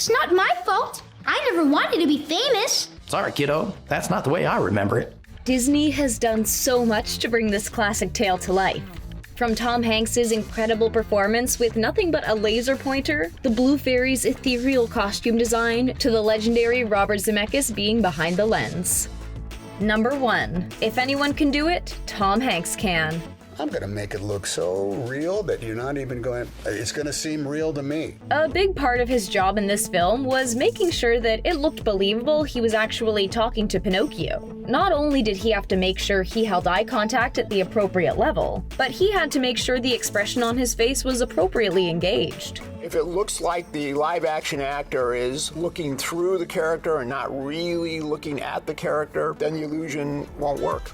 It's not my fault. I never wanted to be famous. Sorry, kiddo. That's not the way I remember it. Disney has done so much to bring this classic tale to life. From Tom Hanks's incredible performance with nothing but a laser pointer, the Blue Fairy's ethereal costume design, to the legendary Robert Zemeckis being behind the lens. Number 1. If anyone can do it, Tom Hanks can. I'm going to make it look so real that you're not even going, it's going to seem real to me. A big part of his job in this film was making sure that it looked believable he was actually talking to Pinocchio. Not only did he have to make sure he held eye contact at the appropriate level, but he had to make sure the expression on his face was appropriately engaged. If it looks like the live-action actor is looking through the character and not really looking at the character, then the illusion won't work.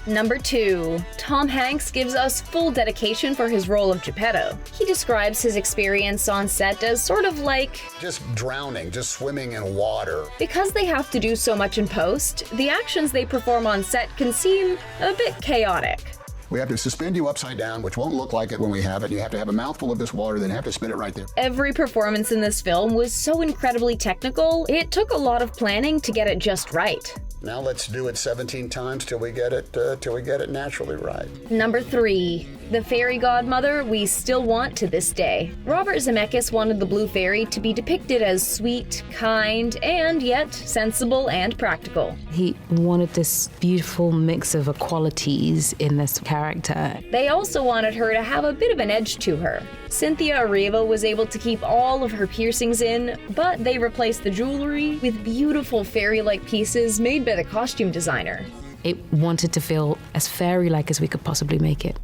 Number 2. Tom Hanks gives us full dedication for his role of Geppetto. He describes his experience on set as sort of like just drowning, just swimming in water. Because they have to do so much in post, the actions they perform on set can seem a bit chaotic. We have to suspend you upside down, which won't look like it when we have it. You have to have a mouthful of this water, then have to spit it right there. Every performance in this film was so incredibly technical, it took a lot of planning to get it just right. Now let's do it 17 times till we get it naturally right. Number 3. The fairy godmother we still want to this day. Robert Zemeckis wanted the Blue Fairy to be depicted as sweet, kind, and yet sensible and practical. He wanted this beautiful mix of qualities in this character. They also wanted her to have a bit of an edge to her. Cynthia Erivo was able to keep all of her piercings in, but they replaced the jewelry with beautiful fairy-like pieces made by the costume designer. It wanted to feel as fairy-like as we could possibly make it.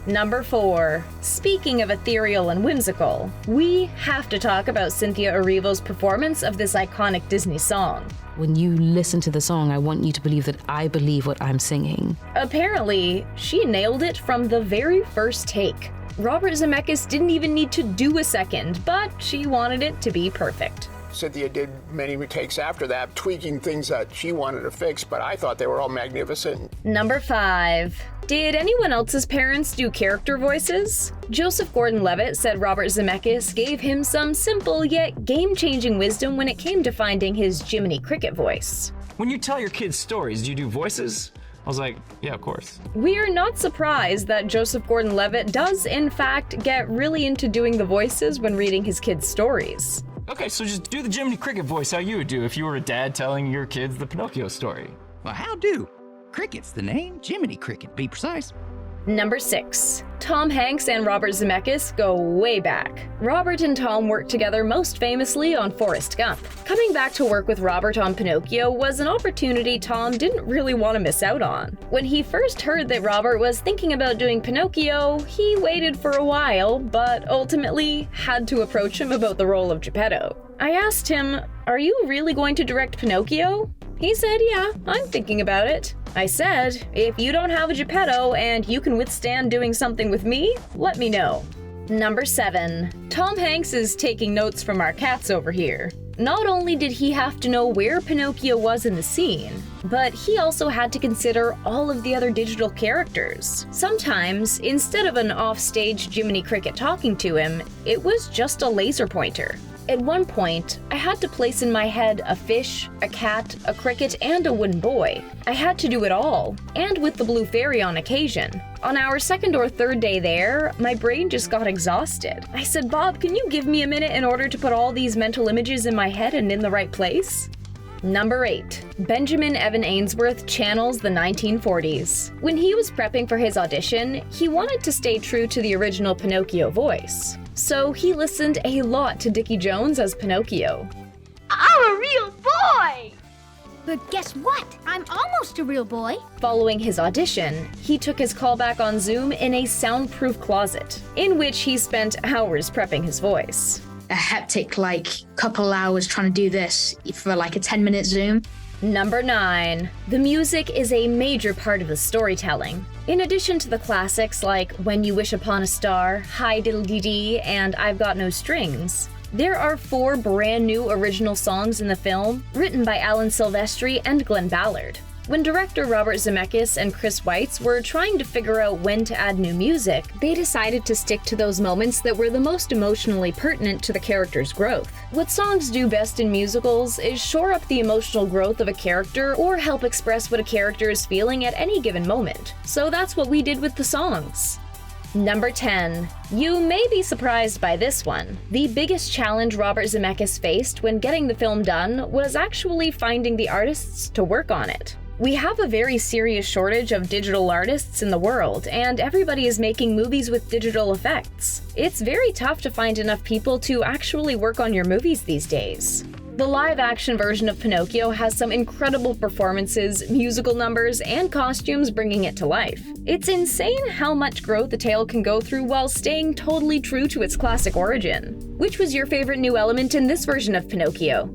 Number 4. Speaking of ethereal and whimsical, we have to talk about Cynthia Erivo's performance of this iconic Disney song. When you listen to the song, I want you to believe that I believe what I'm singing. Apparently, she nailed it from the very first take. Robert Zemeckis didn't even need to do a second, but she wanted it to be perfect. Cynthia did many takes after that, tweaking things that she wanted to fix, but I thought they were all magnificent. Number 5. Did anyone else's parents do character voices? Joseph Gordon-Levitt said Robert Zemeckis gave him some simple yet game-changing wisdom when it came to finding his Jiminy Cricket voice. When you tell your kids stories, do you do voices? I was like, yeah, of course. We are not surprised that Joseph Gordon-Levitt does, in fact, get really into doing the voices when reading his kids' stories. Okay, so just do the Jiminy Cricket voice how you would do if you were a dad telling your kids the Pinocchio story. Well, how do? Cricket's the name. Jiminy Cricket, be precise. Number 6. Tom Hanks and Robert Zemeckis go way back. Robert and Tom worked together most famously on Forrest Gump. Coming back to work with Robert on Pinocchio was an opportunity Tom didn't really want to miss out on. When he first heard that Robert was thinking about doing Pinocchio, he waited for a while, but ultimately had to approach him about the role of Geppetto. I asked him, "Are you really going to direct Pinocchio?" He said, "Yeah, I'm thinking about it." I said, "If you don't have a Geppetto and you can withstand doing something with me, let me know." Number 7. Tom Hanks is taking notes from our cats over here. Not only did he have to know where Pinocchio was in the scene, but he also had to consider all of the other digital characters. Sometimes, instead of an off-stage Jiminy Cricket talking to him, it was just a laser pointer. At one point, I had to place in my head a fish, a cat, a cricket, and a wooden boy. I had to do it all, and with the Blue Fairy on occasion. On our second or third day there, my brain just got exhausted. I said, "Bob, can you give me a minute in order to put all these mental images in my head and in the right place?" Number 8. Benjamin Evan Ainsworth channels the 1940s. When he was prepping for his audition, he wanted to stay true to the original Pinocchio voice. So he listened a lot to Dickie Jones as Pinocchio. I'm a real boy! But guess what? I'm almost a real boy. Following his audition, he took his callback on Zoom in a soundproof closet, in which he spent hours prepping his voice. A hectic, couple hours trying to do this for a 10-minute Zoom. Number 9. The music is a major part of the storytelling. In addition to the classics like When You Wish Upon a Star, Hi Diddle Dee Dee, and I've Got No Strings, there are 4 brand new original songs in the film, written by Alan Silvestri and Glenn Ballard. When director Robert Zemeckis and Chris Weitz were trying to figure out when to add new music, they decided to stick to those moments that were the most emotionally pertinent to the character's growth. What songs do best in musicals is shore up the emotional growth of a character or help express what a character is feeling at any given moment. So that's what we did with the songs. Number 10. You may be surprised by this one. The biggest challenge Robert Zemeckis faced when getting the film done was actually finding the artists to work on it. We have a very serious shortage of digital artists in the world, and everybody is making movies with digital effects. It's very tough to find enough people to actually work on your movies these days. The live-action version of Pinocchio has some incredible performances, musical numbers, and costumes bringing it to life. It's insane how much growth a tale can go through while staying totally true to its classic origin. Which was your favorite new element in this version of Pinocchio?